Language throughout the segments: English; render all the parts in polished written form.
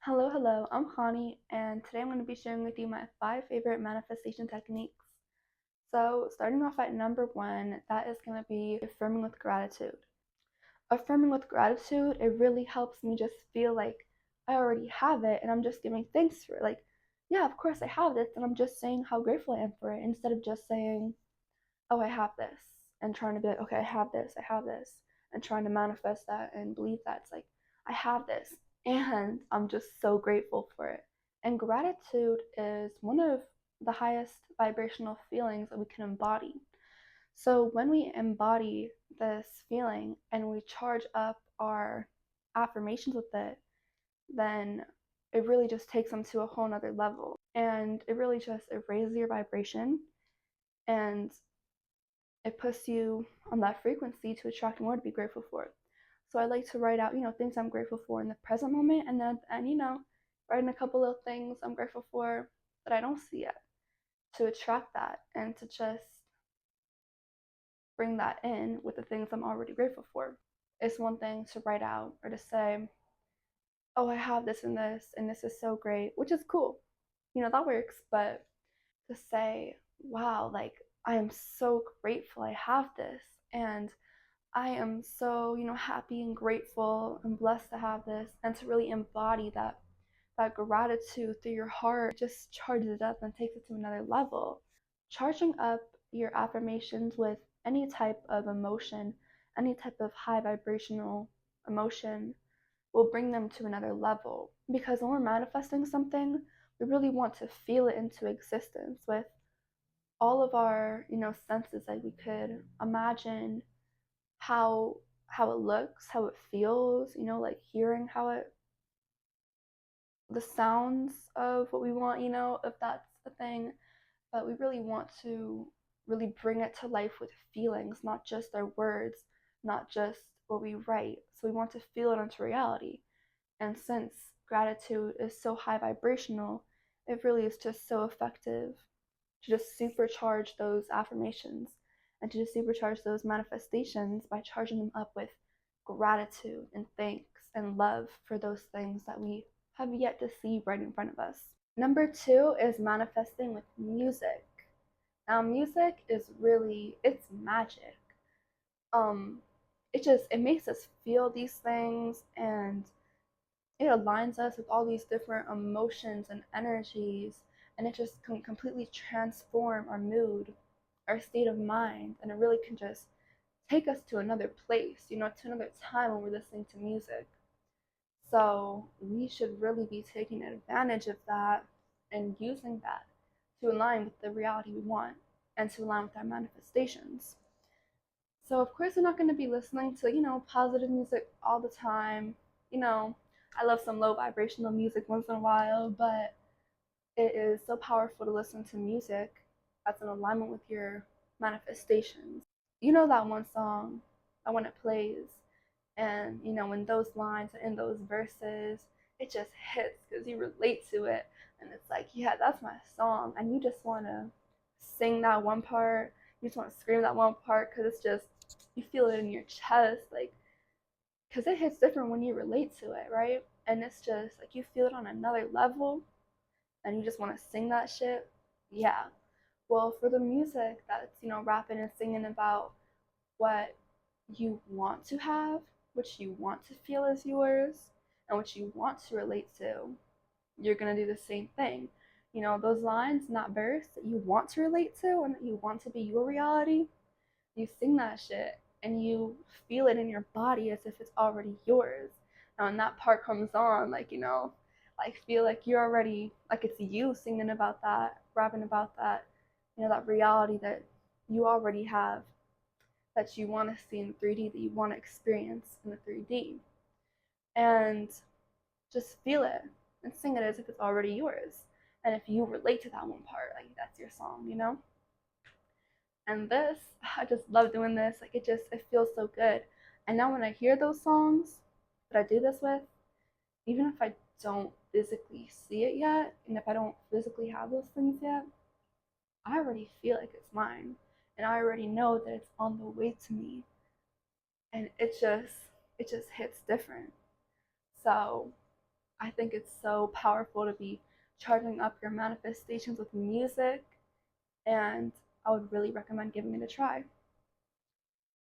Hello, I'm Chani, and today I'm going to be sharing with you my 5 favorite manifestation techniques. So, starting off at number 1, that is going to be affirming with gratitude. Affirming with gratitude, it really helps me just feel like I already have it and I'm just giving thanks for it. Like, yeah, of course I have this, and I'm just saying how grateful I am for it instead of just saying, oh, I have this, and trying to be like, okay, I have this, and trying to manifest that and believe that. It's like, I have this, and I'm just so grateful for it. And gratitude is one of the highest vibrational feelings that we can embody. So when we embody this feeling and we charge up our affirmations with it, then it really just takes them to a whole nother level. And it really just raises your vibration, and it puts you on that frequency to attract more to be grateful for. So I like to write out, things I'm grateful for in the present moment, and then write in a couple of things I'm grateful for that I don't see yet, to attract that and to just bring that in with the things I'm already grateful for. It's one thing to write out or to say, oh, I have this and this is so great, which is cool. That works, but to say, wow, like I am so grateful I have this, and I am so, happy and grateful and blessed to have this, and to really embody that gratitude through your heart just charges it up and takes it to another level. Charging up your affirmations with any type of emotion, any type of high vibrational emotion will bring them to another level. Because when we're manifesting something, we really want to feel it into existence with all of our, senses. Like we could imagine how it looks, how it feels, like hearing how it the sounds of what we want, if that's a thing. But we really want to really bring it to life with feelings, not just our words, not just what we write. So we want to feel it into reality. And since gratitude is so high vibrational, it really is just so effective to just supercharge those affirmations and to just supercharge those manifestations by charging them up with gratitude and thanks and love for those things that we have yet to see right in front of us. Number 2 is manifesting with music. Now, music is really, it's magic. Um, it makes us feel these things, and it aligns us with all these different emotions and energies, and it just can completely transform our mood, our state of mind, and it really can just take us to another place, to another time when we're listening to music. So we should really be taking advantage of that and using that to align with the reality we want and to align with our manifestations. So of course I'm not going to be listening to, positive music all the time. You know, I love some low vibrational music once in a while, but it is so powerful to listen to music that's in alignment with your manifestations. You know that one song that when it plays, and when those lines are in those verses, it just hits because you relate to it, and it's like, yeah, that's my song, and you just want to sing that one part, you just want to scream that one part because it's just, you feel it in your chest, like, because it hits different when you relate to it, right? And it's just like you feel it on another level, and you just want to sing that shit. Yeah. Well, for the music that's, rapping and singing about what you want to have, what you want to feel as yours, and what you want to relate to, you're going to do the same thing. Those lines in that verse that you want to relate to and that you want to be your reality, you sing that shit and you feel it in your body as if it's already yours. Now, when that part comes on, like, like feel like you're already, like it's you singing about that, rapping about that, that reality that you already have, that you want to see in 3D, that you want to experience in the 3D. And just feel it and sing it as if it's already yours. And if you relate to that one part, like that's your song. And this, I just love doing this. Like it feels so good. And now when I hear those songs that I do this with, even if I don't physically see it yet, and if I don't physically have those things yet, I already feel like it's mine. And I already know that it's on the way to me. And it just hits different. So I think it's so powerful to be charging up your manifestations with music, and I would really recommend giving it a try.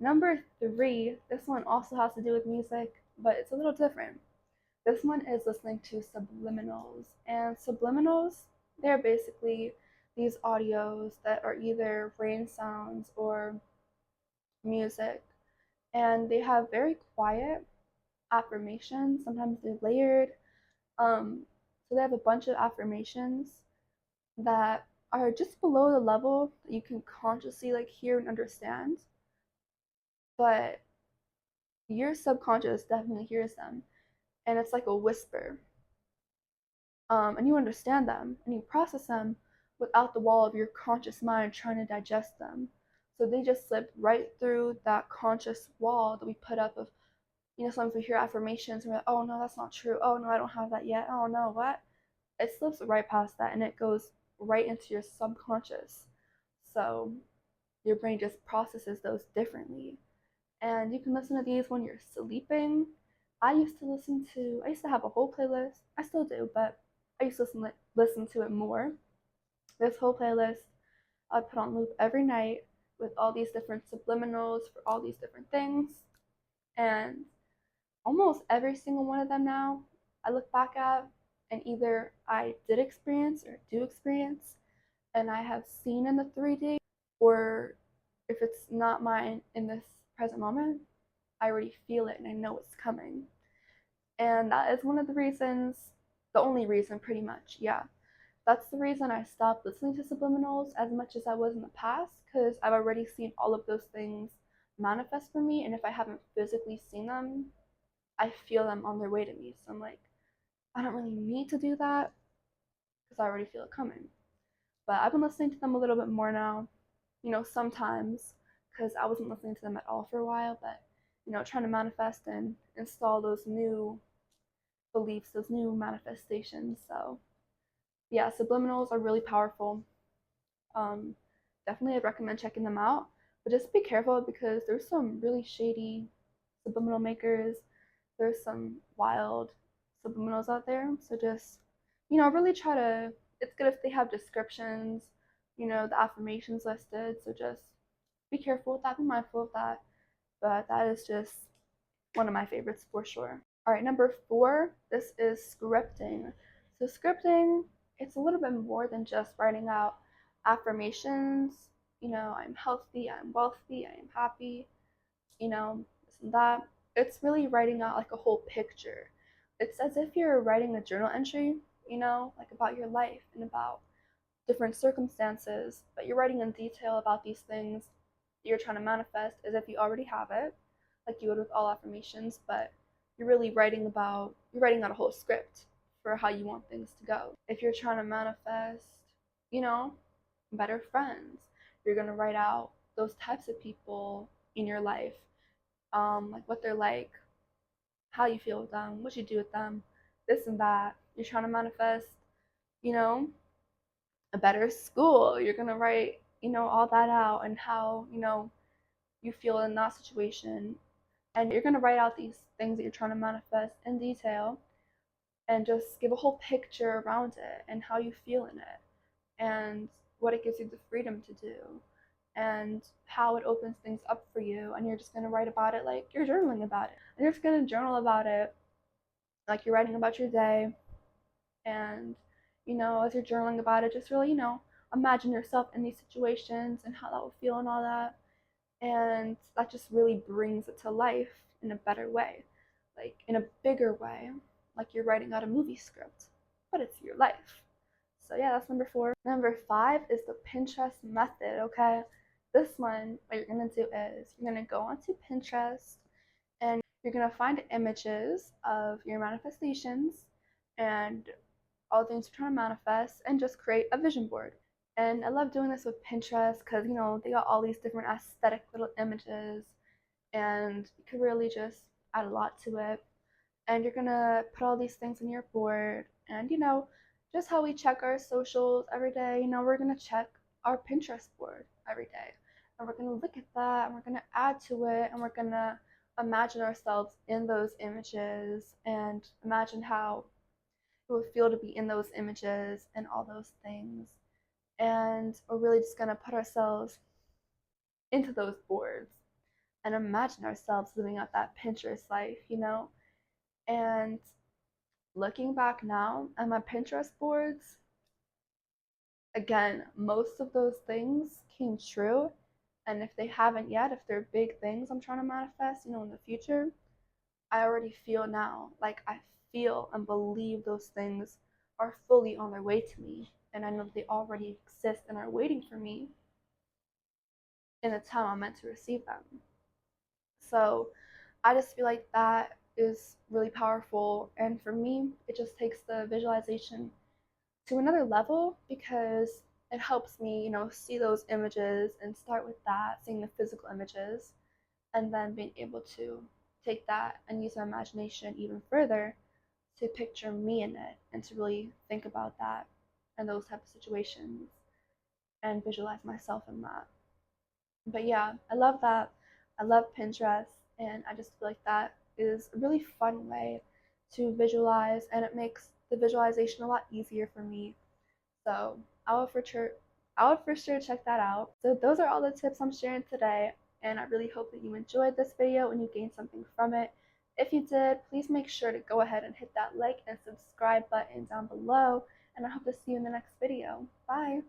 Number three, this one also has to do with music, but it's a little different. This one is listening to subliminals. And subliminals, they're basically these audios that are either rain sounds or music. And they have very quiet affirmations. Sometimes they're layered. So they have a bunch of affirmations that are just below the level that you can consciously like hear and understand. But your subconscious definitely hears them. And it's like a whisper. And you understand them and you process them without the wall of your conscious mind trying to digest them. So they just slip right through that conscious wall that we put up of, sometimes we hear affirmations and we're like, oh no, that's not true. Oh no, I don't have that yet. Oh no, what? It slips right past that and it goes right into your subconscious. So your brain just processes those differently. And you can listen to these when you're sleeping. I used to have a whole playlist. I still do, but I used to listen to it more. This whole playlist I'd put on loop every night with all these different subliminals for all these different things. And almost every single one of them now I look back at and either I did experience or do experience and I have seen in the 3D, or if it's not mine in this present moment, I already feel it and I know it's coming. And that is one of the reasons, the only reason pretty much, yeah. That's the reason I stopped listening to subliminals as much as I was in the past, because I've already seen all of those things manifest for me, and if I haven't physically seen them, I feel them on their way to me. So I'm like, I don't really need to do that because I already feel it coming. But I've been listening to them a little bit more now, sometimes because I wasn't listening to them at all for a while, but trying to manifest and install those new beliefs, those new manifestations. So yeah, subliminals are really powerful. Um, Definitely I'd recommend checking them out, but just be careful because there's some really shady subliminal makers. There's some wild subliminals out there. So just, really try to, it's good if they have descriptions, the affirmations listed. So just be careful with that, be mindful of that. But that is just one of my favorites for sure. All right, number four, this is scripting. So scripting, it's a little bit more than just writing out affirmations. I'm healthy, I'm wealthy, I am happy, this and that. It's really writing out like a whole picture. It's as if you're writing a journal entry, like about your life and about different circumstances, but you're writing in detail about these things you're trying to manifest as if you already have it, like you would with all affirmations, but you're writing out a whole script for how you want things to go. If you're trying to manifest, you know, better friends, you're gonna write out those types of people in your life, like what they're like, how you feel with them, what you do with them, this and that. You're trying to manifest, you know, a better school. You're gonna write, all that out and how, you feel in that situation. And you're gonna write out these things that you're trying to manifest in detail and just give a whole picture around it and how you feel in it and what it gives you the freedom to do and how it opens things up for you. And you're just gonna write about it like you're journaling about it. And you're just gonna journal about it like you're writing about your day. And, as you're journaling about it, just really, imagine yourself in these situations and how that would feel and all that. And that just really brings it to life in a better way, like in a bigger way, like you're writing out a movie script, but it's your life. So yeah, that's number four. Number five is the Pinterest method, okay? This one, what you're gonna do is you're gonna go onto Pinterest and you're gonna find images of your manifestations and all the things you're trying to manifest and just create a vision board. And I love doing this with Pinterest because, they got all these different aesthetic little images and you can really just add a lot to it. And you're gonna put all these things in your board and, just how we check our socials every day, we're gonna check our Pinterest board every day. And we're gonna look at that and we're gonna add to it and we're gonna imagine ourselves in those images and imagine how it would feel to be in those images and all those things. And we're really just gonna put ourselves into those boards and imagine ourselves living out that Pinterest life, you know? And looking back now at my Pinterest boards, again, most of those things came true. And if they haven't yet, if they're big things I'm trying to manifest, in the future, I already feel now, like I feel and believe those things are fully on their way to me. And I know that they already exist and are waiting for me in the time I'm meant to receive them. So I just feel like that is really powerful. And for me, it just takes the visualization to another level because it helps me, see those images and start with that, seeing the physical images, and then being able to take that and use my imagination even further to picture me in it and to really think about that and those type of situations and visualize myself in that. But yeah, I love that. I love Pinterest, and I just feel like that is a really fun way to visualize, and it makes the visualization a lot easier for me. So I would for sure check that out. So those are all the tips I'm sharing today, and I really hope that you enjoyed this video and you gained something from it. If you did, please make sure to go ahead and hit that like and subscribe button down below, and I hope to see you in the next video. Bye!